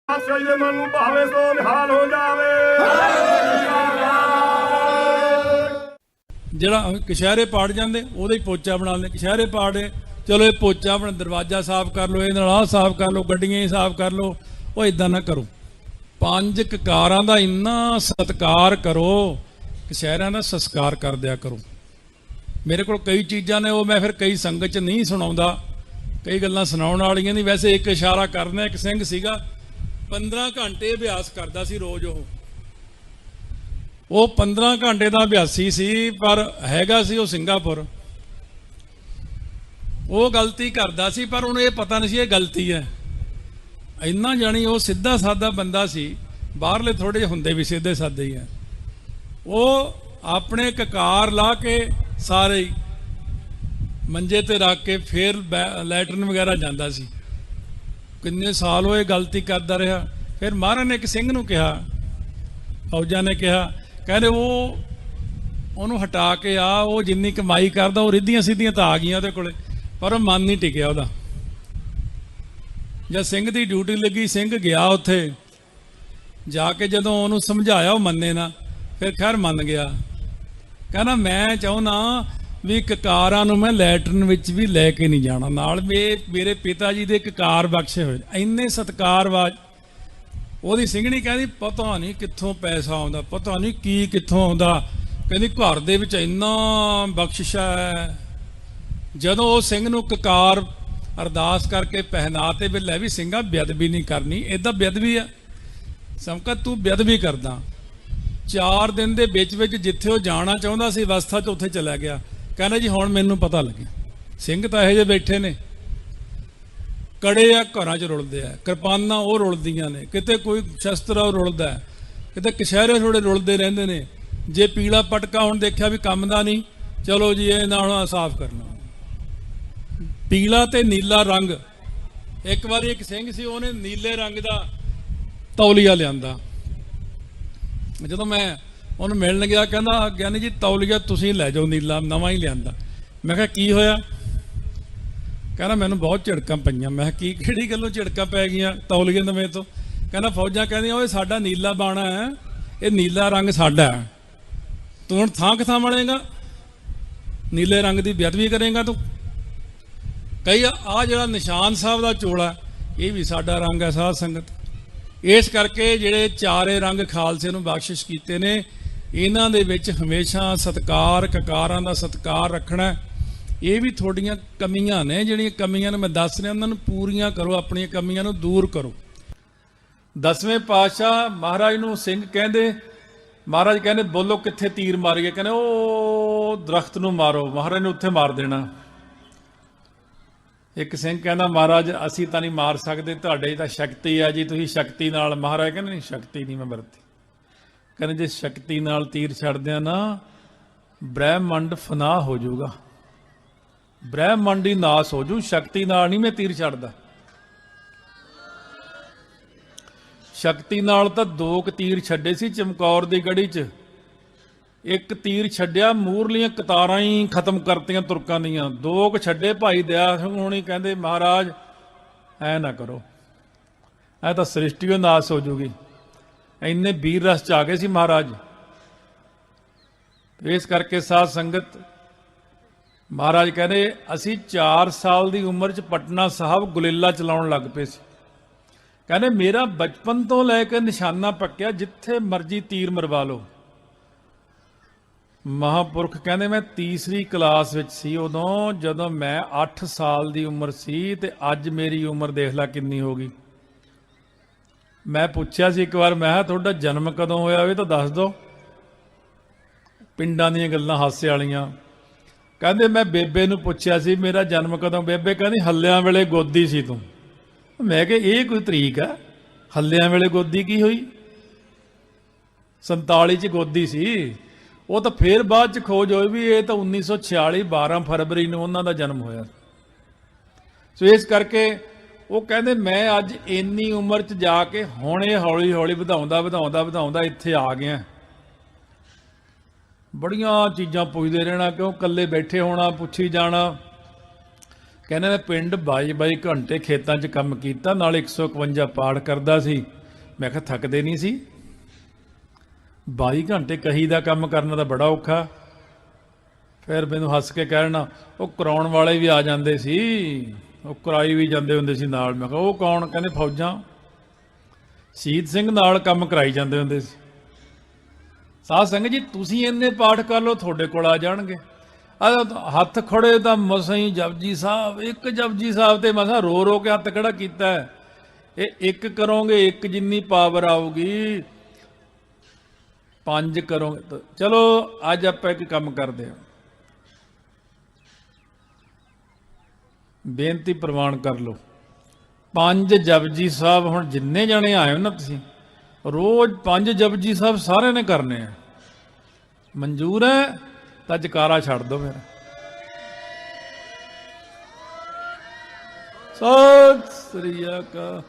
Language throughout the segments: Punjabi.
ਪਾਤਸ਼ਾਹੀ ਦੇ ਮਨ ਨੂੰ ਭਾਵੇ ਸੋ ਨਿਹਾਲ ਹੋ ਜਾਵੇ। ਜਿਹੜਾ ਕਸ਼ਹਿਰੇ ਪਾੜ ਜਾਂਦੇ ਉਹਦਾ ਹੀ ਪੋਚਾ ਬਣਾ ਲੈਂਦੇ। ਕਸ਼ਹਿਰੇ ਪਾੜੇ, ਚਲੋ ਇਹ ਪੋਚਾ ਆਪਣਾ ਦਰਵਾਜ਼ਾ ਸਾਫ਼ ਕਰ ਲਓ, ਇਹਦੇ ਨਾਲ ਆਹ ਸਾਫ਼ ਕਰ ਲਓ, ਗੱਡੀਆਂ ਹੀ ਸਾਫ਼ ਕਰ ਲਓ। ਉਹ ਇਦਾਂ ਨਾ ਕਰੋ। ਪੰਜ ਕਕਾਰਾਂ ਦਾ ਇੰਨਾ ਸਤਿਕਾਰ ਕਰੋ, ਕਸ਼ਹਿਰਿਆਂ ਦਾ ਸੰਸਕਾਰ ਕਰ ਦਿਆ ਕਰੋ। ਮੇਰੇ ਕੋਲ ਕਈ ਚੀਜ਼ਾਂ ਨੇ, ਉਹ ਮੈਂ ਫਿਰ ਕਈ ਸੰਗਤ 'ਚ ਨਹੀਂ ਸੁਣਾਉਂਦਾ, ਕਈ ਗੱਲਾਂ ਸੁਣਾਉਣ ਵਾਲੀਆਂ ਨਹੀਂ। ਵੈਸੇ ਇੱਕ ਇਸ਼ਾਰਾ ਕਰਨਾ, ਇੱਕ ਸਿੰਘ ਸੀਗਾ 15 ਘੰਟੇ ਅਭਿਆਸ ਕਰਦਾ ਸੀ ਰੋਜ਼। ਉਹ 15 ਘੰਟੇ ਦਾ ਅਭਿਆਸੀ ਸੀ, ਪਰ ਹੈਗਾ ਸੀ ਉਹ ਸਿੰਗਾਪੁਰ। ਉਹ ਗਲਤੀ ਕਰਦਾ ਸੀ, ਪਰ ਉਹਨੂੰ ਇਹ ਪਤਾ ਨਹੀਂ ਸੀ ਇਹ ਗਲਤੀ ਹੈ। ਇੰਨਾ ਜਾਣੀ ਉਹ ਸਿੱਧਾ ਸਾਦਾ ਬੰਦਾ ਸੀ। ਬਾਹਰਲੇ ਥੋੜੇ ਜਿਹੇ ਹੁੰਦੇ ਵੀ ਸਿੱਧੇ ਸਾਦੇ ਹੀ ਆ। ਉਹ ਆਪਣੇ ਕਕਾਰ ਲਾ ਕੇ ਸਾਰੇ ਮੰਜੇ ਤੇ ਰੱਖ ਕੇ ਫਿਰ ਲੈਟਰਨ ਵਗੈਰਾ ਜਾਂਦਾ ਸੀ। ਕਿੰਨੇ ਸਾਲ ਉਹ ਇਹ ਗਲਤੀ ਕਰਦਾ ਰਿਹਾ। ਫਿਰ ਮਹਾਰਾਜ ਨੇ ਇੱਕ ਸਿੰਘ ਨੂੰ ਕਿਹਾ, ਫੌਜਾਂ ਨੇ ਕਿਹਾ, ਕਹਿੰਦੇ ਉਹਨੂੰ ਹਟਾ ਕੇ ਆ, ਉਹ ਜਿੰਨੀ ਕਮਾਈ ਕਰਦਾ ਉਹ ਰਿੱਧੀਆਂ ਸਿੱਧੀਆਂ ਤਾਂ ਆ ਗਈਆਂ ਉਹਦੇ ਕੋਲੇ, ਪਰ ਉਹ ਮਨ ਨਹੀਂ ਟਿਕਿਆ ਉਹਦਾ। ਜਦ ਸਿੰਘ ਦੀ ਡਿਊਟੀ ਲੱਗੀ, ਸਿੰਘ ਗਿਆ ਉੱਥੇ ਜਾ ਕੇ, ਜਦੋਂ ਉਹਨੂੰ ਸਮਝਾਇਆ ਉਹ ਮੰਨੇ ਨਾ, ਫਿਰ ਖੈਰ ਮੰਨ ਗਿਆ। ਕਹਿੰਦਾ ਮੈਂ ਚਾਹੁੰਦਾ ਵੀ ਕਕਾਰਾਂ ਨੂੰ ਮੈਂ ਲੈਟਰਨ ਵਿੱਚ ਵੀ ਲੈ ਕੇ ਨਹੀਂ ਜਾਣਾ ਨਾਲ। ਮੇਰੇ ਪਿਤਾ ਜੀ ਦੇ ਕਕਾਰ ਬਖਸ਼ੇ ਹੋਏ, ਇੰਨੇ ਸਤਿਕਾਰਵਾਜ। ਉਹਦੀ ਸਿੰਘਣੀ ਕਹਿੰਦੀ ਪਤਾ ਨਹੀਂ ਕਿੱਥੋਂ ਪੈਸਾ ਆਉਂਦਾ, ਪਤਾ ਨਹੀਂ ਕੀ ਕਿੱਥੋਂ ਆਉਂਦਾ। ਕਹਿੰਦੀ ਘਰ ਦੇ ਵਿੱਚ ਇੰਨਾ ਬਖਸ਼ਿਸ਼ਾ ਹੈ। ਜਦੋਂ ਉਹ ਸਿੰਘ ਨੂੰ ਕਕਾਰ ਅਰਦਾਸ ਕਰਕੇ ਪਹਿਨਾ ਤੇ ਵੀ ਲੈ ਵੀ ਸਿੰਘਾ ਬੇਅਦਬੀ ਨਹੀਂ ਕਰਨੀ, ਇਹਦਾ ਬੇਅਦਬੀ ਆ ਸਮਕਤ, ਤੂੰ ਬੇਅਦਬੀ ਕਰਦਾ। 4 ਦਿਨ ਦੇ ਵਿੱਚ ਜਿੱਥੇ ਉਹ ਜਾਣਾ ਚਾਹੁੰਦਾ ਸੀ ਅਵਸਥਾ 'ਚ, ਉੱਥੇ ਚਲਾ ਗਿਆ। ਕਹਿੰਦਾ ਜੀ ਹੁਣ ਮੈਨੂੰ ਪਤਾ ਲੱਗਿਆ, ਸਿੰਘ ਤਾਂ ਇਹੋ ਜਿਹੇ ਬੈਠੇ ਨੇ, ਕੜੇ ਆ ਘਰਾਂ 'ਚ ਰੁਲਦੇ ਆ, ਕਿਰਪਾਨਾਂ ਉਹ ਰੁਲਦੀਆਂ ਨੇ, ਕਿਤੇ ਕੋਈ ਸ਼ਸਤਰ ਉਹ ਰੁਲਦਾ, ਕਿਤੇ ਕਸ਼ਹਿਰੇ ਥੋੜੇ ਰੁਲਦੇ ਰਹਿੰਦੇ ਨੇ। ਜੇ ਪੀਲਾ ਪਟਕਾ ਹੁਣ ਦੇਖਿਆ ਵੀ ਕੰਮ ਦਾ ਨਹੀਂ, ਚਲੋ ਜੀ ਇਹ ਨਾਲ ਸਾਫ਼ ਕਰਨਾ। ਪੀਲਾ ਤੇ ਨੀਲਾ ਰੰਗ। ਇੱਕ ਵਾਰੀ ਇੱਕ ਸਿੰਘ ਸੀ, ਉਹਨੇ ਨੀਲੇ ਰੰਗ ਦਾ ਤੌਲੀਆ ਲਿਆਂਦਾ। ਜਦੋਂ ਮੈਂ ਉਹਨੂੰ ਮਿਲਣ ਗਿਆ, ਕਹਿੰਦਾ ਗਿਆਨੀ ਜੀ ਤੌਲੀਆ ਤੁਸੀਂ ਲੈ ਜਾਓ, ਨੀਲਾ ਨਵਾਂ ਹੀ ਲਿਆਂਦਾ। ਮੈਂ ਕਿਹਾ ਕੀ ਹੋਇਆ? ਕਹਿੰਦਾ ਮੈਨੂੰ ਬਹੁਤ ਝਿੜਕਾਂ ਪਈਆਂ। ਮੈਂ ਕਿਹਾ ਕਿਹੜੀ ਗੱਲੋਂ ਝਿੜਕਾਂ ਪੈ ਗਈਆਂ ਤੌਲੀਏ ਨਵੇਂ ਤੋਂ? ਕਹਿੰਦਾ ਫੌਜਾਂ ਕਹਿੰਦੀਆਂ ਓਏ ਸਾਡਾ ਨੀਲਾ ਬਾਣਾ ਹੈ, ਇਹ ਨੀਲਾ ਰੰਗ ਸਾਡਾ ਹੈ, ਤੂੰ ਹੁਣ ਥਾਂ ਕਿਥਾਂ ਬਣੇਗਾ? ਨੀਲੇ ਰੰਗ ਦੀ ਬੇਅਦਬੀ ਕਰੇਗਾ ਤੂੰ? ਕਈ ਆ ਜਿਹੜਾ ਨਿਸ਼ਾਨ ਸਾਹਿਬ ਦਾ ਚੋਲਾ, ਇਹ ਵੀ ਸਾਡਾ ਰੰਗ ਹੈ ਸਾਧ ਸੰਗਤ। ਇਸ ਕਰਕੇ ਜਿਹੜੇ ਚਾਰੇ ਰੰਗ ਖਾਲਸੇ ਨੂੰ ਬਖਸ਼ਿਸ਼ ਕੀਤੇ ਨੇ, ਇਹਨਾਂ ਦੇ ਵਿੱਚ ਹਮੇਸ਼ਾ ਸਤਿਕਾਰ, ਕਕਾਰਾਂ ਦਾ ਸਤਿਕਾਰ ਰੱਖਣਾ। ਇਹ ਵੀ ਤੁਹਾਡੀਆਂ ਕਮੀਆਂ ਨੇ, ਜਿਹੜੀਆਂ ਕਮੀਆਂ ਨੂੰ ਮੈਂ ਦੱਸ ਰਿਹਾ, ਉਹਨਾਂ ਨੂੰ ਪੂਰੀਆਂ ਕਰੋ, ਆਪਣੀਆਂ ਕਮੀਆਂ ਨੂੰ ਦੂਰ ਕਰੋ। 10ਵੇਂ ਪਾਤਸ਼ਾਹ ਮਹਾਰਾਜ ਨੂੰ ਸਿੰਘ ਕਹਿੰਦੇ, ਮਹਾਰਾਜ ਕਹਿੰਦੇ ਬੋਲੋ ਕਿੱਥੇ ਤੀਰ ਮਾਰੀਏ? ਕਹਿੰਦੇ ਉਹ ਦਰਖਤ ਨੂੰ ਮਾਰੋ। ਮਹਾਰਾਜ ਨੇ ਉੱਥੇ ਮਾਰ ਦੇਣਾ। ਇੱਕ ਸਿੰਘ ਕਹਿੰਦਾ ਮਹਾਰਾਜ ਅਸੀਂ ਤਾਂ ਨਹੀਂ ਮਾਰ ਸਕਦੇ, ਤੁਹਾਡੇ ਤਾਂ ਸ਼ਕਤੀ ਆ ਜੀ, ਤੁਸੀਂ ਸ਼ਕਤੀ ਨਾਲ। ਮਹਾਰਾਜ ਕਹਿੰਦੇ ਨਹੀਂ, ਸ਼ਕਤੀ ਨਹੀਂ ਮੈਂ ਵਰਤੀ। ਕਹਿੰਦੇ ਜੇ ਸ਼ਕਤੀ ਨਾਲ ਤੀਰ ਛੱਡਦਿਆਂ ਨਾ, ਬ੍ਰਹਿਮੰਡ ਫਨਾਹ ਹੋ ਜਾਊਗਾ, ਬ੍ਰਹਿਮੰਡ ਹੀ ਨਾਸ ਹੋ ਜੂ। ਸ਼ਕਤੀ ਨਾਲ ਨਹੀਂ ਮੈਂ ਤੀਰ ਛੱਡਦਾ। ਸ਼ਕਤੀ ਨਾਲ ਤਾਂ 2 ਤੀਰ ਛੱਡੇ ਸੀ ਚਮਕੌਰ ਦੀ ਗੜੀ 'ਚ। ਇੱਕ ਤੀਰ ਛੱਡਿਆ, ਮੂਰਲੀਆਂ ਕਤਾਰਾਂ ਹੀ ਖਤਮ ਕਰਤੀਆਂ ਤੁਰਕਾਂ ਦੀਆਂ। 2 ਛੱਡੇ ਭਾਈ ਦਇਆ ਸਿੰਘ ਹੋਣੀ ਕਹਿੰਦੇ ਮਹਾਰਾਜ ਐ ਨਾ ਕਰੋ, ਐ ਤਾਂ ਸ੍ਰਿਸ਼ਟੀ ਓ ਨਾਸ ਹੋ ਜੂਗੀ। ਇੰਨੇ ਵੀਰ ਰਸ 'ਚ ਆ ਗਏ ਸੀ ਮਹਾਰਾਜ। ਇਸ ਕਰਕੇ ਸਾਧ ਸੰਗਤ, ਮਹਾਰਾਜ ਕਹਿੰਦੇ ਅਸੀਂ 4 ਸਾਲ ਦੀ ਉਮਰ 'ਚ ਪਟਨਾ ਸਾਹਿਬ ਗੁਲੇਲਾ ਚਲਾਉਣ ਲੱਗ ਪਏ ਸੀ। ਕਹਿੰਦੇ ਮੇਰਾ ਬਚਪਨ ਤੋਂ ਲੈ ਕੇ ਨਿਸ਼ਾਨਾ ਪੱਕਿਆ, ਜਿੱਥੇ ਮਰਜ਼ੀ ਤੀਰ ਮਰਵਾ ਲਓ। ਮਹਾਂਪੁਰਖ ਕਹਿੰਦੇ ਮੈਂ ਤੀਸਰੀ ਕਲਾਸ ਵਿੱਚ ਸੀ ਉਦੋਂ, ਜਦੋਂ ਮੈਂ 8 ਸਾਲ ਦੀ ਉਮਰ ਸੀ, ਤੇ ਅੱਜ ਮੇਰੀ ਉਮਰ ਦੇਖ ਲੈ ਕਿੰਨੀ ਹੋ ਗਈ। ਮੈਂ ਪੁੱਛਿਆ ਸੀ ਇੱਕ ਵਾਰ, ਮੈਂ ਕਿਹਾ ਤੁਹਾਡਾ ਜਨਮ ਕਦੋਂ ਹੋਇਆ ਇਹ ਤਾਂ ਦੱਸ ਦਿਓ। ਪਿੰਡਾਂ ਦੀਆਂ ਗੱਲਾਂ ਹਾਸੇ ਵਾਲੀਆਂ। ਕਹਿੰਦੇ ਮੈਂ ਬੇਬੇ ਨੂੰ ਪੁੱਛਿਆ ਸੀ ਮੇਰਾ ਜਨਮ ਕਦੋਂ? ਬੇਬੇ ਕਹਿੰਦੀ ਹੱਲਿਆਂ ਵੇਲੇ ਗੋਦੀ ਸੀ ਤੂੰ। ਮੈਂ ਕਿਹਾ ਇਹ ਕੋਈ ਤਰੀਕ ਆ? ਹੱਲਿਆਂ ਵੇਲੇ ਗੋਦੀ ਕੀ ਹੋਈ? 47 'ਚ ਗੋਦੀ ਸੀ। ਉਹ ਤਾਂ ਫੇਰ ਬਾਅਦ 'ਚ ਖੋਜ ਹੋਈ ਵੀ ਇਹ ਤਾਂ 1946 12 ਫਰਵਰੀ ਨੂੰ ਉਹਨਾਂ ਦਾ ਜਨਮ ਹੋਇਆ। ਸੋ ਇਸ ਕਰਕੇ ਉਹ ਕਹਿੰਦੇ ਮੈਂ ਅੱਜ ਇੰਨੀ ਉਮਰ 'ਚ ਜਾ ਕੇ ਹੁਣ ਇਹ ਹੌਲੀ ਹੌਲੀ ਵਧਾਉਂਦਾ ਇੱਥੇ ਆ ਗਿਆ। ਬੜੀਆਂ ਚੀਜ਼ਾਂ ਪੁੱਛਦੇ ਰਹਿਣਾ, ਕਿਉਂ ਇਕੱਲੇ ਬੈਠੇ ਹੋਣਾ, ਪੁੱਛੀ ਜਾਣਾ। ਕਹਿੰਦੇ ਮੈਂ ਪਿੰਡ 22 ਘੰਟੇ ਖੇਤਾਂ 'ਚ ਕੰਮ ਕੀਤਾ, ਨਾਲ 151 ਪਾਠ ਕਰਦਾ ਸੀ। ਮੈਂ ਕਿਹਾ ਥੱਕਦੇ ਨਹੀਂ ਸੀ? 22 ਘੰਟੇ ਕਹੀ ਦਾ ਕੰਮ ਕਰਨਾ ਤਾਂ ਬੜਾ ਔਖਾ। ਫਿਰ ਮੈਨੂੰ ਹੱਸ ਕੇ ਕਹਿਣਾ, ਉਹ ਕਰਾਉਣ ਵਾਲੇ ਵੀ ਆ ਜਾਂਦੇ ਸੀ, ਉਹ ਕਰਾਈ ਵੀ ਜਾਂਦੇ ਹੁੰਦੇ ਸੀ ਨਾਲ। ਮੈਂ ਕਿਹਾ ਉਹ ਕੌਣ? ਕਹਿੰਦੇ ਫੌਜਾਂ, ਸ਼ਹੀਦ ਸਿੰਘ ਨਾਲ ਕੰਮ ਕਰਾਈ ਜਾਂਦੇ ਹੁੰਦੇ ਸੀ। ਸਾਧ ਸੰਗਤ ਜੀ, ਤੁਸੀਂ ਇੰਨੇ ਪਾਠ ਕਰ ਲਓ, ਤੁਹਾਡੇ ਕੋਲ ਆ ਜਾਣਗੇ। ਹੱਥ ਖੜੇ ਤਾਂ ਮਸਾਂ ਹੀ ਜਪਜੀ ਸਾਹਿਬ, ਇੱਕ ਜਪਜੀ ਸਾਹਿਬ ਤੇ ਮਸਾਂ ਰੋ ਰੋ ਕੇ ਹੱਥ ਖੜਾ ਕੀਤਾ। ਇਹ ਇੱਕ ਕਰੋਗੇ, ਇੱਕ ਜਿੰਨੀ ਪਾਵਰ ਆਊਗੀ। 5 ਕਰੋਗੇ। ਚਲੋ ਅੱਜ ਆਪਾਂ ਇੱਕ ਕੰਮ ਕਰਦੇ ਹਾਂ, ਬੇਨਤੀ ਪ੍ਰਵਾਨ ਕਰ ਲਓ। 5 ਜਪਜੀ ਸਾਹਿਬ, ਹੁਣ ਜਿੰਨੇ ਜਾਣੇ ਆਏ ਹੋ ਨਾ ਤੁਸੀਂ, ਰੋਜ਼ 5 ਜਪਜੀ ਸਾਹਿਬ ਸਾਰਿਆਂ ਨੇ ਕਰਨੇ ਆ। ਮਨਜ਼ੂਰ ਹੈ ਤਾਂ ਜਕਾਰਾ ਛੱਡ ਦਿਓ ਫਿਰ। ਸਤਿ ਸ੍ਰੀ ਅਕਾਲ।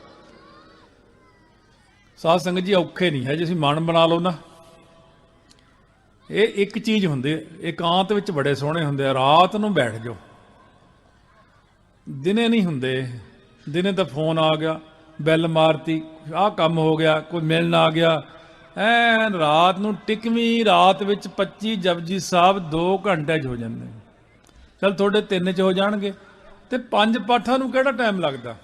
ਸਾਧ ਸੰਗਤ ਜੀ, ਔਖੇ ਨਹੀਂ ਹੈ ਜੇ ਅਸੀਂ ਮਨ ਬਣਾ ਲਓ ਨਾ। ਇਹ ਇੱਕ ਚੀਜ਼ ਹੁੰਦੀ ਹੈ, ਇਕਾਂਤ ਵਿੱਚ ਬੜੇ ਸੋਹਣੇ ਹੁੰਦੇ ਆ। ਰਾਤ ਨੂੰ ਬੈਠ ਜਾਓ, ਦਿਨੇ ਨਹੀਂ ਹੁੰਦੇ। ਦਿਨੇ ਤਾਂ ਫੋਨ ਆ ਗਿਆ, ਬੈਲ ਮਾਰਤੀ, ਆਹ ਕੰਮ ਹੋ ਗਿਆ, ਕੋਈ ਮਿਲਣ ਆ ਗਿਆ। ਐਨ ਰਾਤ ਨੂੰ ਟਿਕਵੀਂ ਰਾਤ ਵਿੱਚ 25 ਜਪਜੀ ਸਾਹਿਬ 2 ਘੰਟੇ 'ਚ ਹੋ ਜਾਂਦੇ। ਚਲ ਤੁਹਾਡੇ 3 'ਚ ਹੋ ਜਾਣਗੇ। ਤੇ 5 ਪਾਠਾਂ ਨੂੰ ਕਿਹੜਾ ਟਾਈਮ ਲੱਗਦਾ?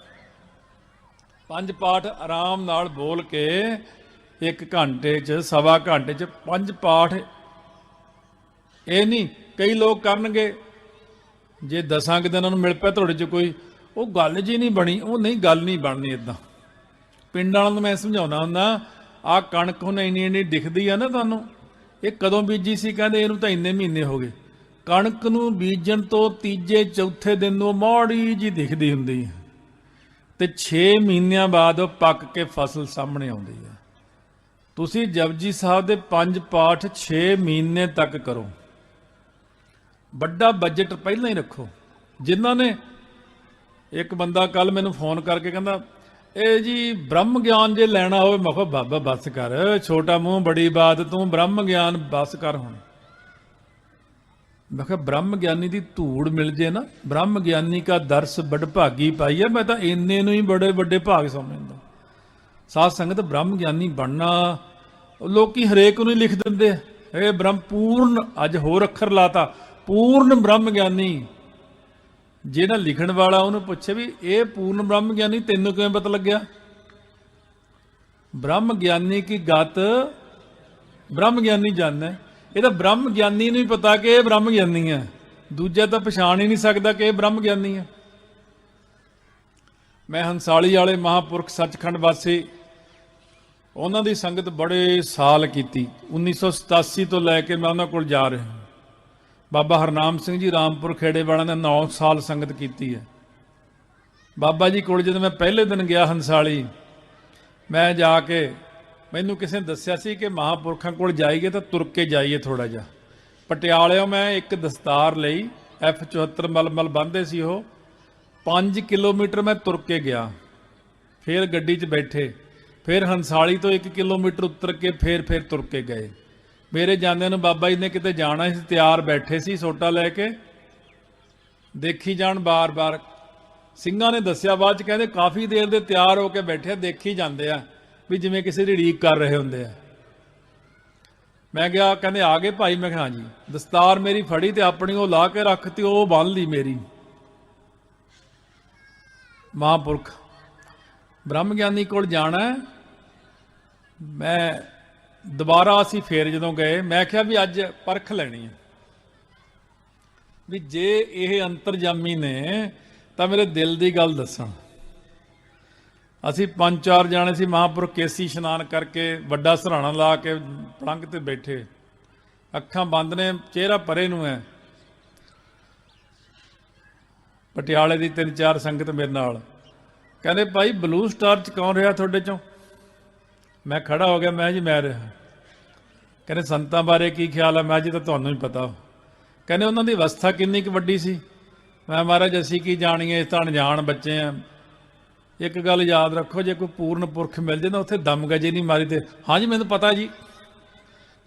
5 ਪਾਠ ਆਰਾਮ ਨਾਲ ਬੋਲ ਕੇ 1 ਘੰਟੇ 'ਚ, ਸਵਾ ਘੰਟੇ 'ਚ 5 ਪਾਠ। ਇਹ ਨਹੀਂ ਕਈ ਲੋਕ ਕਰਨਗੇ, ਜੇ 10 ਕੁ ਦਿਨਾਂ ਨੂੰ ਮਿਲ ਪਿਆ ਤੁਹਾਡੇ 'ਚ ਕੋਈ, ਉਹ ਗੱਲ ਜੀ ਨਹੀਂ ਬਣੀ। ਉਹ ਨਹੀਂ, ਗੱਲ ਨਹੀਂ ਬਣਨੀ ਇੱਦਾਂ। ਪਿੰਡ ਵਾਲਿਆਂ ਨੂੰ ਮੈਂ ਸਮਝਾਉਣਾ ਹੁੰਦਾ, ਆਹ ਕਣਕ ਹੁਣ ਇੰਨੀ ਦਿਖਦੀ ਆ ਨਾ ਤੁਹਾਨੂੰ, ਇਹ ਕਦੋਂ ਬੀਜੀ ਸੀ? ਕਹਿੰਦੇ ਇਹਨੂੰ ਤਾਂ ਇੰਨੇ ਮਹੀਨੇ ਹੋ ਗਏ। ਕਣਕ ਨੂੰ ਬੀਜਣ ਤੋਂ ਤੀਜੇ ਚੌਥੇ ਦਿਨ ਨੂੰ ਮਾੜੀ ਜੀ ਦਿਖਦੀ ਹੁੰਦੀ ਹੈ, ਤੇ 6 ਮਹੀਨਿਆਂ ਬਾਅਦ ਉਹ ਪੱਕ ਕੇ ਫਸਲ ਸਾਹਮਣੇ ਆਉਂਦੀ ਹੈ। ਤੁਸੀਂ ਜਪਜੀ ਸਾਹਿਬ ਦੇ 5 ਪਾਠ 6 ਮਹੀਨੇ ਤੱਕ ਕਰੋ। ਵੱਡਾ ਬਜਟ ਪਹਿਲਾਂ ਹੀ ਰੱਖੋ। ਜਿਨ੍ਹਾਂ ਨੇ, ਇੱਕ ਬੰਦਾ ਕੱਲ ਮੈਨੂੰ ਫੋਨ ਕਰਕੇ ਕਹਿੰਦਾ, ਇਹ ਜੀ ਬ੍ਰਹਮ ਗਿਆਨ ਜੇ ਲੈਣਾ ਹੋਵੇ। ਮੈਂ ਕਿਹਾ ਬਾਬਾ ਬਸ ਕਰ, ਛੋਟਾ ਮੂੰਹ ਬੜੀ ਬਾਤ, ਤੂੰ ਬ੍ਰਹਮ ਗਿਆਨ ਬਸ ਕਰ ਹੁਣ। ਮੈਂ ਕਿਹਾ ਬ੍ਰਹਮ ਗਿਆਨੀ ਦੀ ਧੂੜ ਮਿਲ ਜੇ ਨਾ, ਬ੍ਰਹਮ ਗਿਆਨੀ ਕਾ ਦਰਸ ਬੜ ਭਾਗੀ ਪਾਈ ਹੈ। ਮੈਂ ਤਾਂ ਇੰਨੇ ਨੂੰ ਹੀ ਬੜੇ ਵੱਡੇ ਭਾਗ ਸਮਝਦਾ। ਸਾਧ ਸੰਗਤ, ਬ੍ਰਹਮ ਗਿਆਨੀ ਬਣਨਾ, ਲੋਕੀ ਹਰੇਕ ਨੂੰ ਹੀ ਲਿਖ ਦਿੰਦੇ ਇਹ ਬ੍ਰਹਮ ਪੂਰਨ, ਅੱਜ ਹੋਰ ਅੱਖਰ ਲਾਤਾ, ਪੂਰਨ ਬ੍ਰਹਮ ਗਿਆਨੀ। ਜਿਹੜਾ ਲਿਖਣ ਵਾਲਾ ਉਹਨੂੰ ਪੁੱਛੇ ਵੀ ਇਹ ਪੂਰਨ ਬ੍ਰਹਮ ਗਿਆਨੀ ਤੈਨੂੰ ਕਿਵੇਂ ਪਤਾ ਲੱਗਿਆ? ਬ੍ਰਹਮ ਗਿਆਨੀ ਕੀ ਗਤ ਬ੍ਰਹਮ ਗਿਆਨੀ ਜਾਣਦਾ। ਇਹ ਤਾਂ ਬ੍ਰਹਮ ਗਿਆਨੀ ਨੂੰ ਹੀ ਪਤਾ ਕਿ ਇਹ ਬ੍ਰਹਮ ਗਿਆਨੀ ਹੈ, ਦੂਜਾ ਤਾਂ ਪਛਾਣ ਹੀ ਨਹੀਂ ਸਕਦਾ ਕਿ ਇਹ ਬ੍ਰਹਮ ਗਿਆਨੀ ਹੈ। ਮੈਂ ਹੰਸਾਲੀ ਵਾਲੇ ਮਹਾਂਪੁਰਖ ਸੱਚਖੰਡ ਵਾਸੀ, ਉਹਨਾਂ ਦੀ ਸੰਗਤ ਬੜੇ ਸਾਲ ਕੀਤੀ। 1987 ਤੋਂ ਲੈ ਕੇ ਮੈਂ ਉਹਨਾਂ ਕੋਲ ਜਾ ਰਿਹਾ। ਬਾਬਾ ਹਰਨਾਮ ਸਿੰਘ ਜੀ ਰਾਮਪੁਰ ਖੇੜੇ ਵਾਲਿਆਂ ਨੇ 9 ਸਾਲ ਸੰਗਤ ਕੀਤੀ ਹੈ। ਬਾਬਾ ਜੀ ਕੋਲ ਜਦੋਂ ਮੈਂ ਪਹਿਲੇ ਦਿਨ ਗਿਆ ਹੰਸਾਲੀ, ਮੈਂ ਜਾ ਕੇ, ਮੈਨੂੰ ਕਿਸੇ ਨੇ ਦੱਸਿਆ ਸੀ ਕਿ ਮਹਾਂਪੁਰਖਾਂ ਕੋਲ ਜਾਈਏ ਤਾਂ ਤੁਰ ਕੇ ਜਾਈਏ ਥੋੜਾ ਜਿਹਾ। ਪਟਿਆਲਿਓਂ ਮੈਂ ਇੱਕ ਦਸਤਾਰ ਲਈ, F74 ਮਲਮਲ ਬੰਨ੍ਹਦੇ ਸੀ ਉਹ, 5 ਕਿਲੋਮੀਟਰ ਮੈਂ ਤੁਰ ਕੇ ਗਿਆ। ਫਿਰ ਗੱਡੀ 'ਚ ਬੈਠੇ, ਫਿਰ ਹੰਸਾਲੀ ਤੋਂ 1 ਕਿਲੋਮੀਟਰ ਉੱਤਰ ਕੇ ਫਿਰ ਤੁਰ ਕੇ ਗਏ। ਮੇਰੇ ਜਾਂਦਿਆਂ ਨੂੰ ਬਾਬਾ ਜੀ ਨੇ ਕਿਤੇ ਜਾਣਾ ਸੀ, ਤਿਆਰ ਬੈਠੇ ਸੀ ਸੋਟਾ ਲੈ ਕੇ, ਦੇਖੀ ਜਾਣ ਬਾਰ-ਬਾਰ। ਸਿੰਘਾਂ ਨੇ ਦੱਸਿਆ ਬਾਅਦ 'ਚ, ਕਹਿੰਦੇ ਕਾਫੀ ਦੇਰ ਦੇ ਤਿਆਰ ਹੋ ਕੇ ਬੈਠੇ, ਦੇਖੀ ਜਾਂਦੇ ਆ ਵੀ ਜਿਵੇਂ ਕਿਸੇ ਦੀ ਉਡੀਕ ਕਰ ਰਹੇ ਹੁੰਦੇ ਆ। ਮੈਂ ਗਿਆ, ਕਹਿੰਦੇ ਆ ਗਏ ਭਾਈ? ਮੈਂ ਕਿਹਾ ਹਾਂਜੀ। ਦਸਤਾਰ ਮੇਰੀ ਫੜੀ ਤੇ ਆਪਣੀ ਉਹ ਲਾ ਕੇ ਰੱਖਤੀ, ਉਹ ਬੰਨ੍ਹ ਲਈ ਮੇਰੀ। ਮਹਾਂਪੁਰਖ ਬ੍ਰਹਮ ਗਿਆਨੀ ਕੋਲ ਜਾਣਾ। ਮੈਂ ਦੁਬਾਰਾ, ਅਸੀਂ ਫੇਰ ਜਦੋਂ ਗਏ, ਮੈਂ ਕਿਹਾ ਵੀ ਅੱਜ ਪਰਖ ਲੈਣੀ ਹੈ ਵੀ ਜੇ ਇਹ ਅੰਤਰਜਾਮੀ ਨੇ ਤਾਂ ਮੇਰੇ ਦਿਲ ਦੀ ਗੱਲ ਦੱਸਣ। ਅਸੀਂ 5-4 ਜਾਣੇ ਸੀ। ਮਹਾਂਪੁਰਖ ਕੇਸੀ ਇਸ਼ਨਾਨ ਕਰਕੇ, ਵੱਡਾ ਸਰਾਣਾ ਲਾ ਕੇ ਪਲੰਘ ਤੇ ਬੈਠੇ, ਅੱਖਾਂ ਬੰਦ ਨੇ, ਚਿਹਰਾ ਪਰੇ ਨੂੰ ਹੈ। ਪਟਿਆਲੇ ਦੀ 3-4 ਸੰਗਤ ਮੇਰੇ ਨਾਲ। ਕਹਿੰਦੇ ਭਾਈ ਬਲੂ ਸਟਾਰ 'ਚ ਕੌਣ ਰਿਹਾ ਤੁਹਾਡੇ 'ਚੋਂ? ਮੈਂ ਖੜਾ ਹੋ ਗਿਆ, ਮੈਂ ਜੀ ਮੈਂ ਰਿਹਾ। ਕਹਿੰਦੇ ਸੰਤਾਂ ਬਾਰੇ ਕੀ ਖਿਆਲ ਹੈ? ਮੈਂ ਜੀ ਤਾਂ ਤੁਹਾਨੂੰ ਹੀ ਪਤਾ। ਕਹਿੰਦੇ ਉਹਨਾਂ ਦੀ ਅਵਸਥਾ ਕਿੰਨੀ ਕੁ ਵੱਡੀ ਸੀ? ਮੈਂ ਮਹਾਰਾਜ ਅਸੀਂ ਕੀ ਜਾਣੀਏ, ਇਸ ਤਾਂ ਅਣਜਾਣ ਬੱਚੇ ਆ। ਇੱਕ ਗੱਲ ਯਾਦ ਰੱਖੋ, ਜੇ ਕੋਈ ਪੂਰਨ ਪੁਰਖ ਮਿਲ ਜੇ ਨਾ, ਉੱਥੇ ਦਮ ਗਜੇ ਨਹੀਂ ਮਾਰੀ ਤੇ ਹਾਂਜੀ ਮੈਨੂੰ ਪਤਾ ਜੀ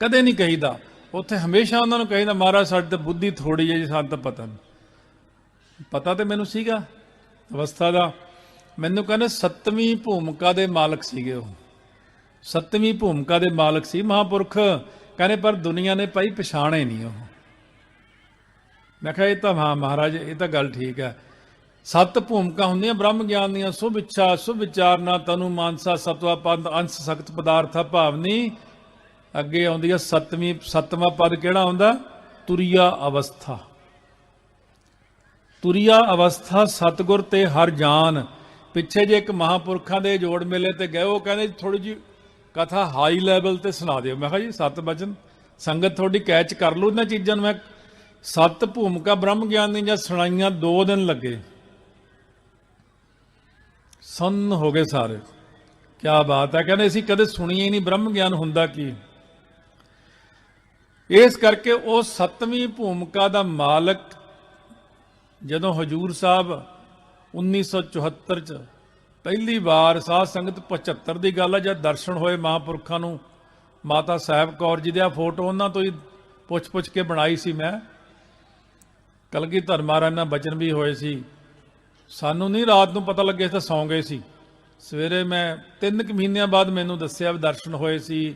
ਕਦੇ ਨਹੀਂ ਕਹੀਦਾ। ਉੱਥੇ ਹਮੇਸ਼ਾ ਉਹਨਾਂ ਨੂੰ ਕਹੀਦਾ ਮਹਾਰਾਜ ਸਾਡੀ ਤਾਂ ਬੁੱਧੀ ਥੋੜ੍ਹੀ ਹੈ ਜੀ, ਸਾਨੂੰ ਤਾਂ ਪਤਾ ਨਹੀਂ। ਪਤਾ ਤੇ ਮੈਨੂੰ ਸੀਗਾ ਅਵਸਥਾ ਦਾ। ਮੈਨੂੰ ਕਹਿੰਦੇ 7ਵੀਂ ਭੂਮਿਕਾ ਦੇ ਮਾਲਕ ਸੀਗੇ ਉਹ। ਸੱਤਵੀਂ ਭੂਮਿਕਾ ਦੇ ਮਾਲਕ ਸੀ ਮਹਾਂਪੁਰਖ। ਕਹਿੰਦੇ ਪਰ ਦੁਨੀਆ ਨੇ ਭਾਈ ਪਛਾਣੇ ਨਹੀਂ ਉਹ। ਮੈਂ ਕਿਹਾ ਇਹ ਤਾਂ ਹਾਂ ਮਹਾਰਾਜ, ਇਹ ਤਾਂ ਗੱਲ ਠੀਕ ਹੈ। 7 ਭੂਮਿਕਾ ਹੁੰਦੀਆਂ ਬ੍ਰਹਮ ਗਿਆਨ ਦੀਆਂ। ਸੁਭ ਇੱਛਾ, ਸੁਭ ਵਿਚਾਰਨਾ, ਤਨੂ ਮਾਨਸਾ, ਸਤਵਾ ਪਦ, ਅੰਸ਼ ਸਖਤ ਪਦਾਰਥਾ ਭਾਵਨੀ। ਅੱਗੇ ਆਉਂਦੀ ਹੈ 7ਵਾਂ ਪਦ ਕਿਹੜਾ ਆਉਂਦਾ? ਤੁਰੀਆ ਅਵਸਥਾ। ਤੁਰੀਆ ਅਵਸਥਾ ਸਤਿਗੁਰ ਤੇ ਹਰ ਜਾਨ। ਪਿੱਛੇ ਜੇ ਇੱਕ ਮਹਾਂਪੁਰਖਾਂ ਦੇ ਜੋੜ ਮੇਲੇ ਤੇ ਗਏ, ਉਹ ਕਹਿੰਦੇ ਥੋੜੀ ਜਿਹੀ ਕਥਾ ਹਾਈ ਲੈਵਲ ਤੇ ਸੁਣਾ ਦਿਓ। ਮੈਂ ਕਿਹਾ ਜੀ 7 ਵਚਨ ਸੰਗਤ ਤੁਹਾਡੀ ਕੈਚ ਕਰ ਲੂ ਇਹਨਾਂ ਚੀਜ਼ਾਂ ਨੂੰ। ਮੈਂ 7 ਭੂਮਿਕਾ ਬ੍ਰਹਮ ਗਿਆਨ ਦੀਆਂ ਸੁਣਾਈਆਂ, 2 ਦਿਨ ਲੱਗੇ, ਸੰਨ ਹੋ ਗਏ ਸਾਰੇ। ਕਿਆ ਬਾਤ ਹੈ। ਕਹਿੰਦੇ ਅਸੀਂ ਕਦੇ ਸੁਣੀਏ ਹੀ ਨਹੀਂ ਬ੍ਰਹਮ ਗਿਆਨ ਹੁੰਦਾ ਕੀ। ਇਸ ਕਰਕੇ ਉਹ 7ਵੀਂ ਭੂਮਿਕਾ ਦਾ ਮਾਲਕ ਜਦੋਂ ਹਜੂਰ ਸਾਹਿਬ 1974 ਚ ਪਹਿਲੀ ਵਾਰ ਸਾਧ ਸੰਗਤ 75 ਦੀ ਗੱਲ ਹੈ, ਜਦ ਦਰਸ਼ਨ ਹੋਏ ਮਹਾਂਪੁਰਖਾਂ ਨੂੰ, ਮਾਤਾ ਸਾਹਿਬ ਕੌਰ ਜੀ ਦੀ ਫੋਟੋ ਉਹਨਾਂ ਤੋਂ ਹੀ ਪੁੱਛ ਕੇ ਬਣਾਈ ਸੀ ਮੈਂ। ਕਲਗੀਧਰ ਮਹਾਰਾਜ ਨਾਲ ਬਚਨ ਵੀ ਹੋਏ ਸੀ। ਸਾਨੂੰ ਨਹੀਂ ਰਾਤ ਨੂੰ ਪਤਾ ਲੱਗਿਆ, ਤਾਂ ਸੌਂ ਗਏ ਸੀ। ਸਵੇਰੇ ਮੈਂ 3 ਮਹੀਨਿਆਂ ਬਾਅਦ ਮੈਨੂੰ ਦੱਸਿਆ ਵੀ ਦਰਸ਼ਨ ਹੋਏ ਸੀ।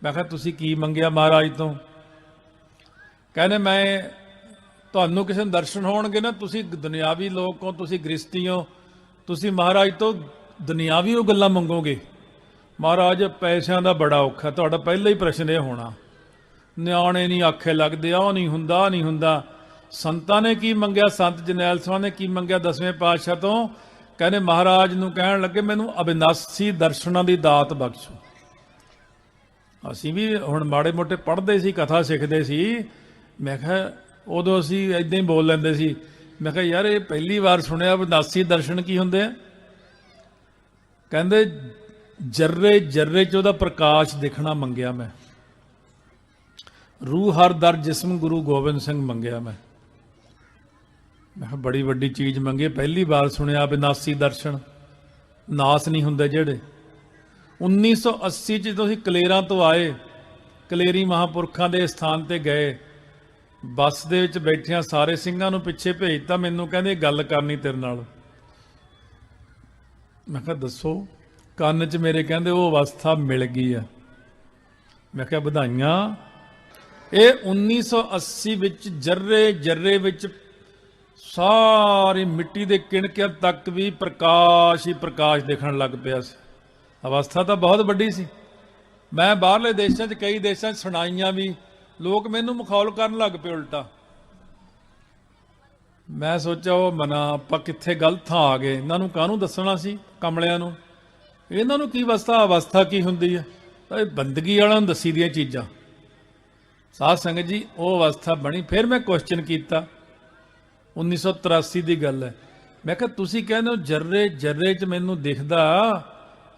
ਮੈਂ ਕਿਹਾ ਤੁਸੀਂ ਕੀ ਮੰਗਿਆ ਮਹਾਰਾਜ ਤੋਂ? ਕਹਿੰਦੇ ਮੈਂ ਤੁਹਾਨੂੰ ਕਿਸੇ ਨੂੰ ਦਰਸ਼ਨ ਹੋਣਗੇ ਨਾ, ਤੁਸੀਂ ਦੁਨਿਆਵੀ ਲੋਕ ਹੋ, ਤੁਸੀਂ ਗ੍ਰਸਤੀ ਹੋ, ਤੁਸੀਂ ਮਹਾਰਾਜ ਤੋਂ ਦੁਨਿਆਵੀ ਉਹ ਗੱਲਾਂ ਮੰਗੋਗੇ। ਮਹਾਰਾਜ ਪੈਸਿਆਂ ਦਾ ਬੜਾ ਔਖਾ, ਤੁਹਾਡਾ ਪਹਿਲਾ ਹੀ ਪ੍ਰਸ਼ਨ ਇਹ ਹੋਣਾ, ਨਿਆਣੇ ਨਹੀਂ ਆਖੇ ਲੱਗਦੇ, ਆਹ ਨਹੀਂ ਹੁੰਦਾ, ਆਹ ਨਹੀਂ ਹੁੰਦਾ। ਸੰਤਾਂ ਨੇ ਕੀ ਮੰਗਿਆ? ਸੰਤ ਜਰਨੈਲ ਸਾਹਿਬ ਨੇ ਕੀ ਮੰਗਿਆ 10ਵੇਂ ਪਾਤਸ਼ਾਹ ਤੋਂ? ਕਹਿੰਦੇ ਮਹਾਰਾਜ ਨੂੰ ਕਹਿਣ ਲੱਗੇ ਮੈਨੂੰ ਅਬਿਨਾਸੀ ਦਰਸ਼ਨਾਂ ਦੀ ਦਾਤ ਬਖਸ਼ੋ। ਅਸੀਂ ਵੀ ਹੁਣ ਮਾੜੇ ਮੋਟੇ ਪੜ੍ਹਦੇ ਸੀ, ਕਥਾ ਸਿੱਖਦੇ ਸੀ। ਮੈਂ ਕਿਹਾ ਉਦੋਂ ਅਸੀਂ ਇਦਾਂ ਹੀ ਬੋਲ ਲੈਂਦੇ ਸੀ। ਮੈਂ ਕਿਹਾ ਯਾਰ ਇਹ ਪਹਿਲੀ ਵਾਰ ਸੁਣਿਆ ਅਬਿਨਾਸੀ ਦਰਸ਼ਨ ਕੀ ਹੁੰਦੇ ਆ। ਕਹਿੰਦੇ ਜਰਰੇ ਜਰਰੇ 'ਚ ਉਹਦਾ ਪ੍ਰਕਾਸ਼ ਦਿਖਣਾ ਮੰਗਿਆ ਮੈਂ। ਰੂਹ ਹਰ ਦਰ ਜਿਸਮ ਗੁਰੂ ਗੋਬਿੰਦ ਸਿੰਘ ਮੰਗਿਆ ਮੈਂ। ਮੈਂ ਕਿਹਾ ਬੜੀ ਵੱਡੀ ਚੀਜ਼ ਮੰਗੀ, ਪਹਿਲੀ ਵਾਰ ਸੁਣਿਆ ਅਬਿਨਾਸੀ ਦਰਸ਼ਨ। ਨਾਸ ਨਹੀਂ ਹੁੰਦੇ ਜਿਹੜੇ। 1980 'ਚ ਜਦੋਂ ਅਸੀਂ ਕਲੇਰਾਂ ਤੋਂ ਆਏ, ਕਲੇਰੀ ਮਹਾਂਪੁਰਖਾਂ ਦੇ ਸਥਾਨ ਤੇ ਗਏ, ਬੱਸ ਦੇ ਵਿੱਚ ਬੈਠਿਆਂ ਸਾਰੇ ਸਿੰਘਾਂ ਨੂੰ ਪਿੱਛੇ ਭੇਜਤਾ। ਮੈਨੂੰ ਕਹਿੰਦੇ ਗੱਲ ਕਰਨੀ ਤੇਰੇ ਨਾਲ। ਮੈਂ ਕਿਹਾ ਦੱਸੋ। ਕੰਨ 'ਚ ਮੇਰੇ ਕਹਿੰਦੇ ਉਹ ਅਵਸਥਾ ਮਿਲ ਗਈ ਆ। ਮੈਂ ਕਿਹਾ ਵਧਾਈਆਂ। ਇਹ 1980 ਵਿੱਚ ਜਰਰੇ ਜਰਰੇ ਵਿੱਚ ਸਾਰੀ ਮਿੱਟੀ ਦੇ ਕਿਣਕਿਆਂ ਤੱਕ ਵੀ ਪ੍ਰਕਾਸ਼ ਹੀ ਪ੍ਰਕਾਸ਼ ਦਿਖਣ ਲੱਗ ਪਿਆ ਸੀ। ਅਵਸਥਾ ਤਾਂ ਬਹੁਤ ਵੱਡੀ ਸੀ। ਮੈਂ ਬਾਹਰਲੇ ਦੇਸ਼ਾਂ 'ਚ ਕਈ ਦੇਸ਼ਾਂ 'ਚ ਸੁਣਾਈਆਂ ਵੀ, ਲੋਕ ਮੈਨੂੰ ਮਖੌਲ ਕਰਨ ਲੱਗ ਪਏ ਉਲਟਾ। ਮੈਂ ਸੋਚਿਆ ਉਹ ਮਨਾ ਆਪਾਂ ਕਿੱਥੇ ਗਲਤ ਥਾਂ ਆ ਗਏ, ਇਹਨਾਂ ਨੂੰ ਕਾਹਨੂੰ ਦੱਸਣਾ ਸੀ ਕਮਲਿਆਂ ਨੂੰ। ਇਹਨਾਂ ਨੂੰ ਕੀ ਅਵਸਥਾ ਕੀ ਹੁੰਦੀ ਹੈ? ਇਹ ਬੰਦਗੀ ਵਾਲਿਆਂ ਨੂੰ ਦੱਸੀ ਦੀਆਂ ਚੀਜ਼ਾਂ। ਸਾਧ ਸੰਗਤ ਜੀ ਉਹ ਅਵਸਥਾ ਬਣੀ। ਫਿਰ ਮੈਂ ਕੁਐਸਚਨ ਕੀਤਾ, 1983 ਦੀ ਗੱਲ ਹੈ। ਮੈਂ ਕਿਹਾ ਤੁਸੀਂ ਕਹਿੰਦੇ ਹੋ ਜਰਰੇ ਜਰਰੇ 'ਚ ਮੈਨੂੰ ਦਿਖਦਾ,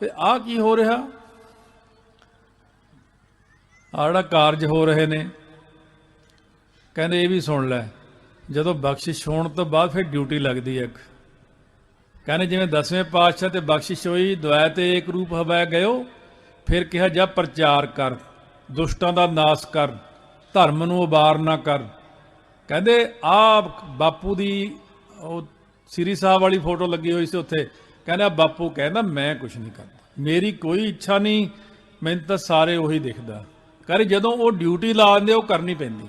ਤੇ ਆਹ ਕੀ ਹੋ ਰਿਹਾ? ਆਹ ਜਿਹੜਾ ਕਾਰਜ ਹੋ ਰਹੇ ਨੇ। ਕਹਿੰਦੇ ਇਹ ਵੀ ਸੁਣ ਲੈ, ਜਦੋਂ ਬਖਸ਼ਿਸ਼ ਹੋਣ ਤੋਂ ਬਾਅਦ ਫਿਰ ਡਿਊਟੀ ਲੱਗਦੀ ਹੈ ਇੱਕ। ਕਹਿੰਦੇ ਜਿਵੇਂ 10ਵੇਂ ਪਾਤਸ਼ਾਹ ਤੇ ਬਖਸ਼ਿਸ਼ ਹੋਈ, ਦੁਐਤ ਏਕ ਰੂਪ ਹਵੈ ਗਇਓ, ਫਿਰ ਕਿਹਾ ਜਾ ਪ੍ਰਚਾਰ ਕਰ, ਦੁਸ਼ਟਾਂ ਦਾ ਨਾਸ ਕਰ, ਧਰਮ ਨੂੰ ਉਬਾਰ ਨਾ ਕਰ। ਕਹਿੰਦੇ ਆਹ ਬਾਪੂ ਦੀ ਉਹ ਸ੍ਰੀ ਸਾਹਿਬ ਵਾਲੀ ਫੋਟੋ ਲੱਗੀ ਹੋਈ ਸੀ ਉੱਥੇ। ਕਹਿੰਦਾ ਬਾਪੂ ਕਹਿੰਦਾ ਮੈਂ ਕੁਛ ਨਹੀਂ ਕਰਦਾ, ਮੇਰੀ ਕੋਈ ਇੱਛਾ ਨਹੀਂ, ਮੈਨੂੰ ਤਾਂ ਸਾਰੇ ਉਹੀ ਦਿਖਦਾ। ਕਹਿੰਦੇ ਜਦੋਂ ਉਹ ਡਿਊਟੀ ਲਾ ਦਿੰਦੇ ਉਹ ਕਰਨੀ ਪੈਂਦੀ।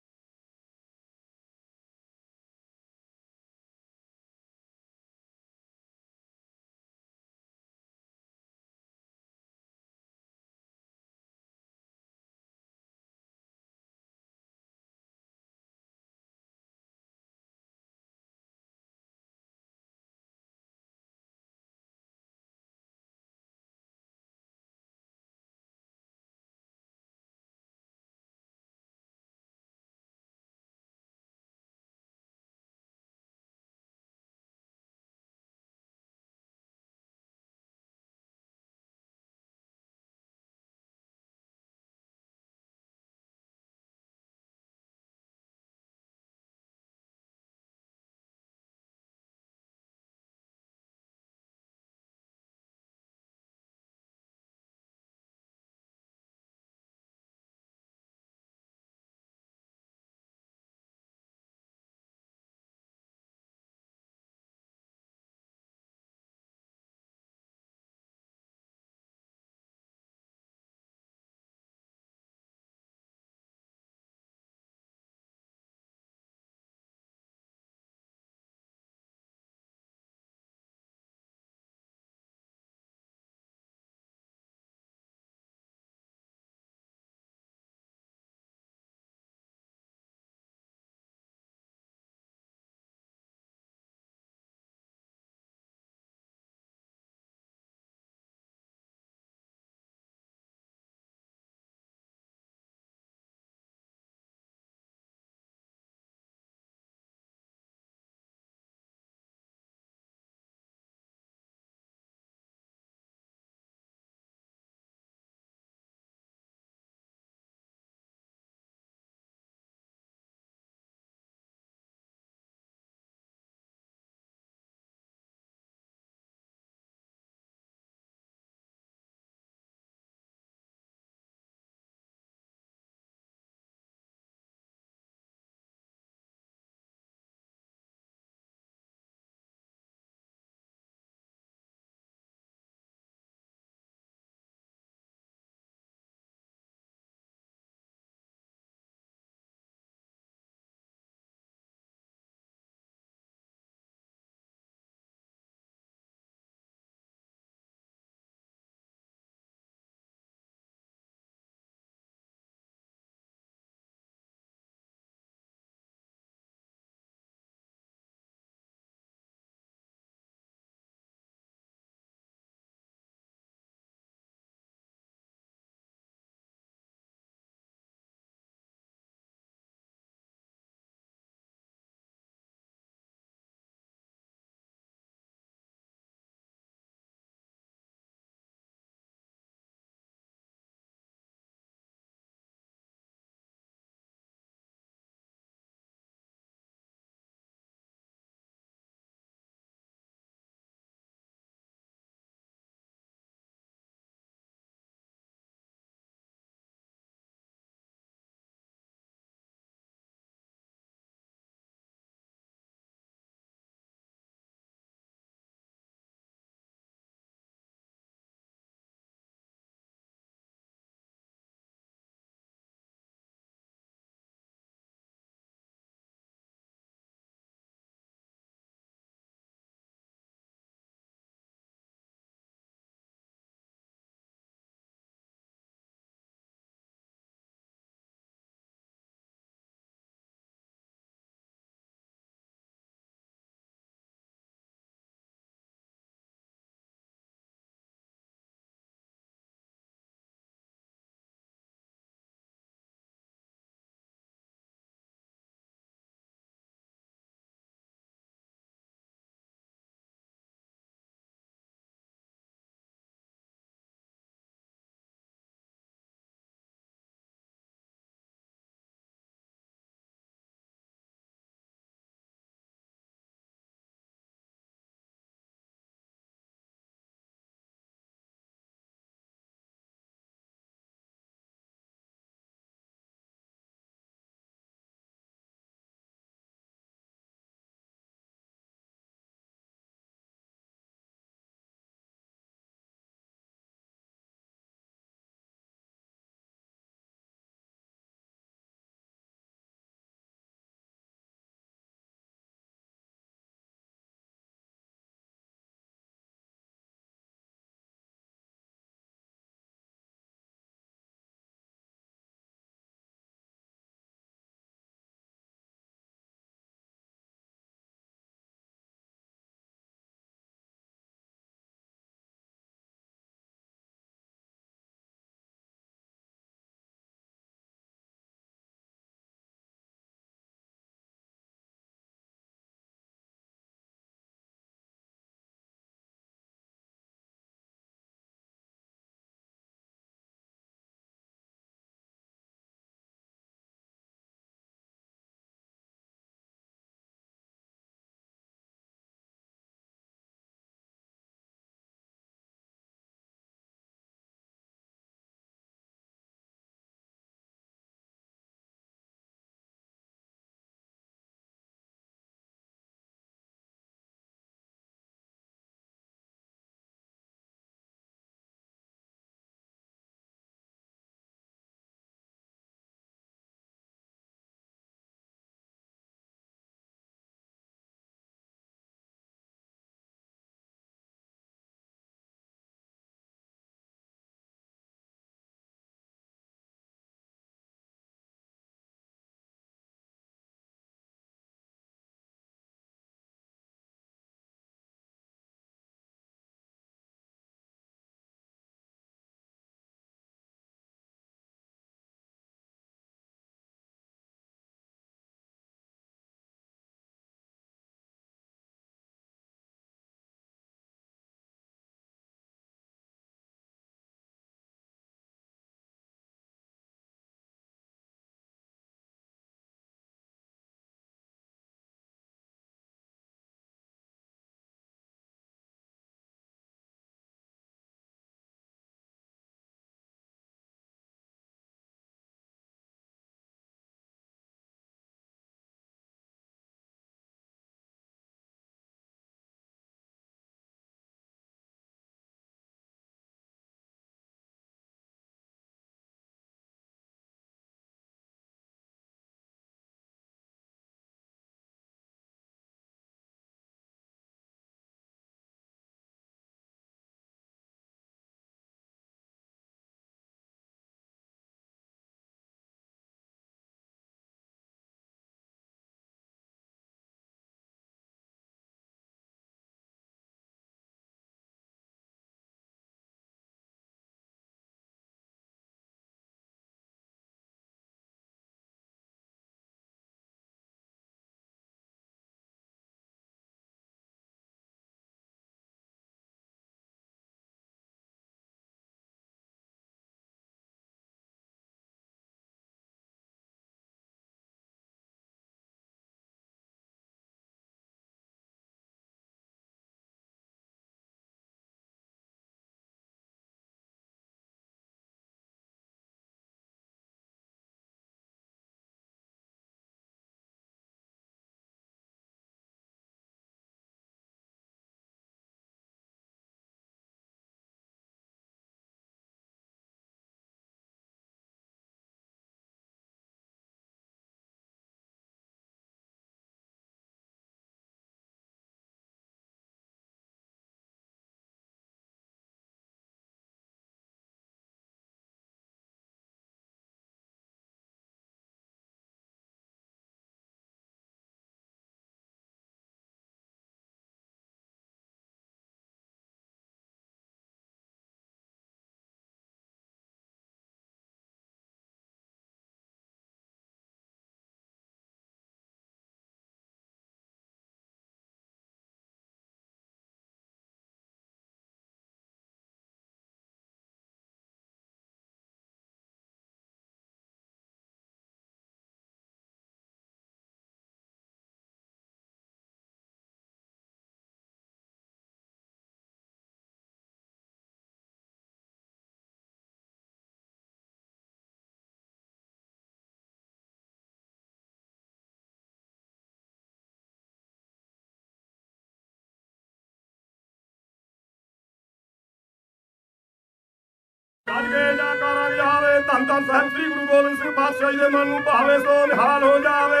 ਗੱਜ ਕੇ ਜੈਕਾਰਾ ਜਾਵੇ ਧੰਨ ਧੰਨ ਸਾਹਿਬ ਸ੍ਰੀ ਗੁਰੂ ਗੋਬਿੰਦ ਸਿੰਘ ਪਾਤਸ਼ਾਹ ਜੀ ਦੇ ਮਨ ਨੂੰ ਭਾਵੇ ਸੋ ਨਿਹਾਲ ਹੋ ਜਾਵੇ।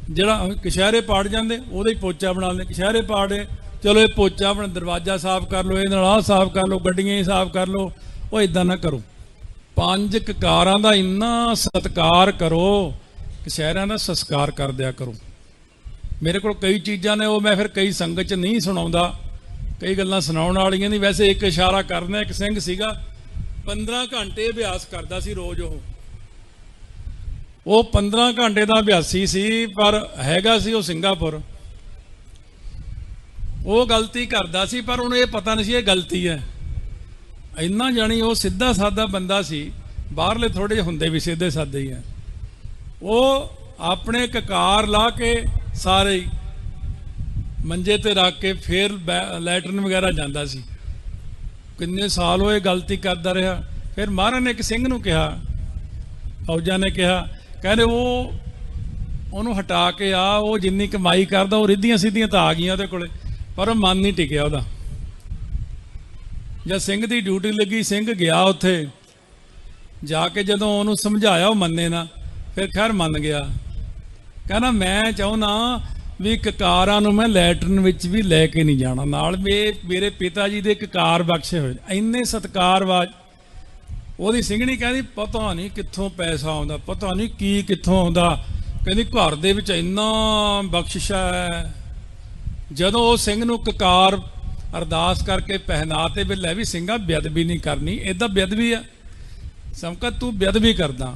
ਜਿਹੜਾ ਕਸ਼ਹਿਰੇ ਪਾੜ ਜਾਂਦੇ ਉਹਦਾ ਹੀ ਪੋਚਾ ਬਣਾ ਲੈਂਦੇ। ਕਸ਼ਹਿਰੇ ਪਾੜੇ, ਚਲੋ ਇਹ ਪੋਚਾ ਆਪਣਾ ਦਰਵਾਜ਼ਾ ਸਾਫ਼ ਕਰ ਲਓ, ਇਹਦੇ ਨਾਲ ਆਹ ਸਾਫ਼ ਕਰ ਲਓ, ਗੱਡੀਆਂ ਹੀ ਸਾਫ਼ ਕਰ ਲਓ। ਉਹ ਇਦਾਂ ਨਾ ਕਰੋ। ਪੰਜ ਕਕਾਰਾਂ ਦਾ ਇੰਨਾ ਸਤਿਕਾਰ ਕਰੋ, ਕਸ਼ਹਿਰਿਆਂ ਦਾ ਸੰਸਕਾਰ ਕਰ ਦਿਆ ਕਰੋ। ਮੇਰੇ ਕੋਲ ਕਈ ਚੀਜ਼ਾਂ ਨੇ, ਉਹ ਮੈਂ ਫਿਰ ਕਈ ਸੰਗਤ 'ਚ ਨਹੀਂ ਸੁਣਾਉਂਦਾ, ਕਈ ਗੱਲਾਂ ਸੁਣਾਉਣ ਵਾਲੀਆਂ ਨਹੀਂ। ਵੈਸੇ ਇੱਕ ਇਸ਼ਾਰਾ ਕਰਨਾ, ਇੱਕ ਸਿੰਘ ਸੀਗਾ 15 ਘੰਟੇ ਅਭਿਆਸ ਕਰਦਾ ਸੀ ਰੋਜ਼। ਉਹ 15 ਘੰਟੇ ਦਾ ਅਭਿਆਸੀ ਸੀ, ਪਰ ਹੈਗਾ ਸੀ ਉਹ ਸਿੰਗਾਪੁਰ। ਉਹ ਗਲਤੀ ਕਰਦਾ ਸੀ, ਪਰ ਉਹਨੂੰ ਇਹ ਪਤਾ ਨਹੀਂ ਸੀ ਇਹ ਗਲਤੀ ਹੈ। ਇੰਨਾ ਜਾਣੀ ਉਹ ਸਿੱਧਾ ਸਾਦਾ ਬੰਦਾ ਸੀ। ਬਾਹਰਲੇ ਥੋੜੇ ਜਿਹੇ ਹੁੰਦੇ ਵੀ ਸਿੱਧੇ ਸਾਦੇ ਹੀ ਆ। ਉਹ ਆਪਣੇ ਕਕਾਰ ਲਾ ਕੇ ਸਾਰੇ ਮੰਜੇ ਤੇ ਰੱਖ ਕੇ ਫਿਰ ਲੈਟਰਨ ਵਗੈਰਾ ਜਾਂਦਾ ਸੀ। ਕਿੰਨੇ ਸਾਲ ਉਹ ਇਹ ਗਲਤੀ ਕਰਦਾ ਰਿਹਾ। ਫਿਰ ਮਹਾਰਾਜ ਨੇ ਇੱਕ ਸਿੰਘ ਨੂੰ ਕਿਹਾ, ਫੌਜਾਂ ਨੇ ਕਿਹਾ, ਕਹਿੰਦੇ ਉਹਨੂੰ ਹਟਾ ਕੇ ਆ, ਉਹ ਜਿੰਨੀ ਕਮਾਈ ਕਰਦਾ ਉਹ ਰਿੱਧੀਆਂ ਸਿੱਧੀਆਂ ਤਾਂ ਆ ਗਈਆਂ ਉਹਦੇ ਕੋਲੇ, ਪਰ ਉਹ ਮਨ ਨਹੀਂ ਟਿਕਿਆ ਉਹਦਾ। ਜਦ ਸਿੰਘ ਦੀ ਡਿਊਟੀ ਲੱਗੀ, ਸਿੰਘ ਗਿਆ ਉੱਥੇ ਜਾ ਕੇ, ਜਦੋਂ ਉਹਨੂੰ ਸਮਝਾਇਆ ਉਹ ਮੰਨੇ ਨਾ, ਫਿਰ ਖੈਰ ਮੰਨ ਗਿਆ। ਕਹਿੰਦਾ ਮੈਂ ਚਾਹੁੰਦਾ ਵੀ ਕਕਾਰਾਂ ਨੂੰ ਮੈਂ ਲੈਟਰਨ ਵਿੱਚ ਵੀ ਲੈ ਕੇ ਨਹੀਂ ਜਾਣਾ ਨਾਲ। ਮੇਰੇ ਪਿਤਾ ਜੀ ਦੇ ਕਕਾਰ ਬਖਸ਼ੇ ਹੋਏ, ਇੰਨੇ ਸਤਿਕਾਰਵਾਜ। ਉਹਦੀ ਸਿੰਘਣੀ ਕਹਿੰਦੀ ਪਤਾ ਨਹੀਂ ਕਿੱਥੋਂ ਪੈਸਾ ਆਉਂਦਾ, ਪਤਾ ਨਹੀਂ ਕੀ ਕਿੱਥੋਂ ਆਉਂਦਾ। ਕਹਿੰਦੀ ਘਰ ਦੇ ਵਿੱਚ ਇੰਨਾ ਬਖਸ਼ਿਸ਼ ਹੈ। ਜਦੋਂ ਉਹ ਸਿੰਘ ਨੂੰ ਕਕਾਰ ਅਰਦਾਸ ਕਰਕੇ ਪਹਿਨਾ ਤੇ ਵੀ ਲੈ ਵੀ ਸਿੰਘਾ ਬੇਅਦਬੀ ਨਹੀਂ ਕਰਨੀ, ਇਹਦਾ ਬੇਅਦਬੀ ਆ ਸਮਕਤ, ਤੂੰ ਬੇਅਦਬੀ ਕਰਦਾ।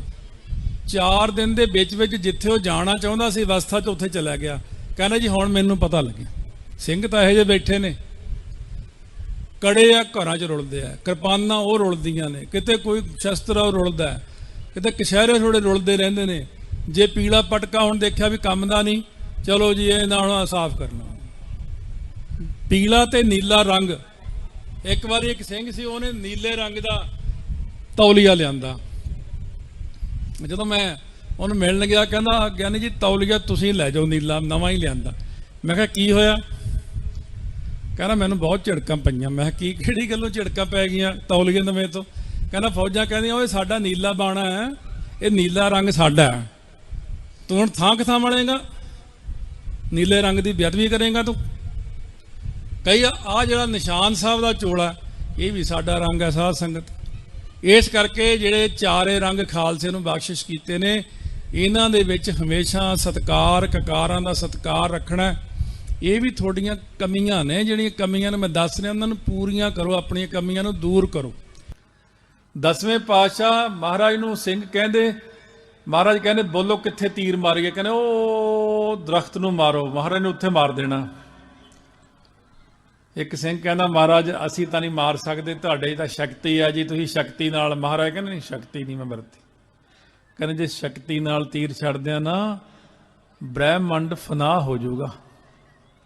4 ਦਿਨ ਦੇ ਵਿੱਚ ਜਿੱਥੇ ਉਹ ਜਾਣਾ ਚਾਹੁੰਦਾ ਸੀ ਅਵਸਥਾ 'ਚ, ਉੱਥੇ ਚਲਾ ਗਿਆ। ਕਹਿੰਦਾ ਜੀ ਹੁਣ ਮੈਨੂੰ ਪਤਾ ਲੱਗਿਆ, ਸਿੰਘ ਤਾਂ ਇਹੋ ਜਿਹੇ ਬੈਠੇ ਨੇ, ਕੜੇ ਆ ਘਰਾਂ 'ਚ ਰੁਲਦੇ ਆ, ਕਿਰਪਾਨਾਂ ਉਹ ਰੁਲਦੀਆਂ ਨੇ, ਕਿਤੇ ਕੋਈ ਸ਼ਸਤਰ ਉਹ ਰੁਲਦਾ, ਕਿਤੇ ਕਸ਼ਹਿਰੇ ਥੋੜੇ ਰੁਲਦੇ ਰਹਿੰਦੇ ਨੇ। ਜੇ ਪੀਲਾ ਪਟਕਾ ਹੁਣ ਦੇਖਿਆ ਵੀ ਕੰਮ ਦਾ ਨਹੀਂ, ਚਲੋ ਜੀ ਇਹ ਨਾਲ ਸਾਫ਼ ਕਰਨਾ। ਪੀਲਾ ਤੇ ਨੀਲਾ ਰੰਗ। ਇੱਕ ਵਾਰੀ ਇੱਕ ਸਿੰਘ ਸੀ, ਉਹਨੇ ਨੀਲੇ ਰੰਗ ਦਾ ਤੌਲੀਆ ਲਿਆਂਦਾ। ਜਦੋਂ ਮੈਂ ਉਹਨੂੰ ਮਿਲਣ ਗਿਆ, ਕਹਿੰਦਾ ਗਿਆਨੀ ਜੀ ਤੌਲੀਆ ਤੁਸੀਂ ਲੈ ਜਾਓ, ਨੀਲਾ ਨਵਾਂ ਹੀ ਲਿਆਂਦਾ। ਮੈਂ ਕਿਹਾ ਕੀ ਹੋਇਆ? ਕਹਿੰਦਾ ਮੈਨੂੰ ਬਹੁਤ ਝਿੜਕਾਂ ਪਈਆਂ। ਮੈਂ ਕਿਹਾ ਕਿਹੜੀ ਗੱਲੋਂ ਝਿੜਕਾਂ ਪੈ ਗਈਆਂ ਤੌਲੀਏ ਨਵੇਂ ਤੋਂ? ਕਹਿੰਦਾ ਫੌਜਾਂ ਕਹਿੰਦੀਆਂ ਓਏ ਸਾਡਾ ਨੀਲਾ ਬਾਣਾ ਹੈ, ਇਹ ਨੀਲਾ ਰੰਗ ਸਾਡਾ ਹੈ, ਤੂੰ ਹੁਣ ਥਾਂ ਕਿਥਾਂ ਮੜੇਗਾ, ਨੀਲੇ ਰੰਗ ਦੀ ਬੇਅਦਬੀ ਕਰੇਗਾ ਤੂੰ। ਕਈ ਆ ਜਿਹੜਾ ਨਿਸ਼ਾਨ ਸਾਹਿਬ ਦਾ ਚੋਲਾ, ਇਹ ਵੀ ਸਾਡਾ ਰੰਗ ਹੈ ਸਾਧ ਸੰਗਤ। ਇਸ ਕਰਕੇ ਜਿਹੜੇ ਚਾਰੇ ਰੰਗ ਖਾਲਸੇ ਨੂੰ ਬਖਸ਼ਿਸ਼ ਕੀਤੇ ਨੇ, ਇਹਨਾਂ ਦੇ ਵਿੱਚ ਹਮੇਸ਼ਾ ਸਤਿਕਾਰ, ਕਕਾਰਾਂ ਦਾ ਸਤਿਕਾਰ ਰੱਖਣਾ। ਇਹ ਵੀ ਤੁਹਾਡੀਆਂ ਕਮੀਆਂ ਨੇ, ਜਿਹੜੀਆਂ ਕਮੀਆਂ ਨੂੰ ਮੈਂ ਦੱਸ ਰਿਹਾ, ਉਹਨਾਂ ਨੂੰ ਪੂਰੀਆਂ ਕਰੋ, ਆਪਣੀਆਂ ਕਮੀਆਂ ਨੂੰ ਦੂਰ ਕਰੋ। 10ਵੇਂ ਪਾਤਸ਼ਾਹ ਮਹਾਰਾਜ ਨੂੰ ਸਿੰਘ ਕਹਿੰਦੇ, ਮਹਾਰਾਜ ਕਹਿੰਦੇ ਬੋਲੋ ਕਿੱਥੇ ਤੀਰ ਮਾਰੀਏ? ਕਹਿੰਦੇ ਉਹ ਦਰਖਤ ਨੂੰ ਮਾਰੋ। ਮਹਾਰਾਜ ਨੇ ਉੱਥੇ ਮਾਰ ਦੇਣਾ। ਇੱਕ ਸਿੰਘ ਕਹਿੰਦਾ ਮਹਾਰਾਜ ਅਸੀਂ ਤਾਂ ਨਹੀਂ ਮਾਰ ਸਕਦੇ, ਤੁਹਾਡੇ ਤਾਂ ਸ਼ਕਤੀ ਆ ਜੀ, ਤੁਸੀਂ ਸ਼ਕਤੀ ਨਾਲ। ਮਹਾਰਾਜ ਕਹਿੰਦੇ ਨਹੀਂ, ਸ਼ਕਤੀ ਨਹੀਂ ਮੈਂ ਵਰਤੀ। ਕਹਿੰਦੇ ਜੇ ਸ਼ਕਤੀ ਨਾਲ ਤੀਰ ਛੱਡਦਿਆਂ ਨਾ ਬ੍ਰਹਿਮੰਡ ਫਨਾਹ ਹੋ ਜਾਊਗਾ।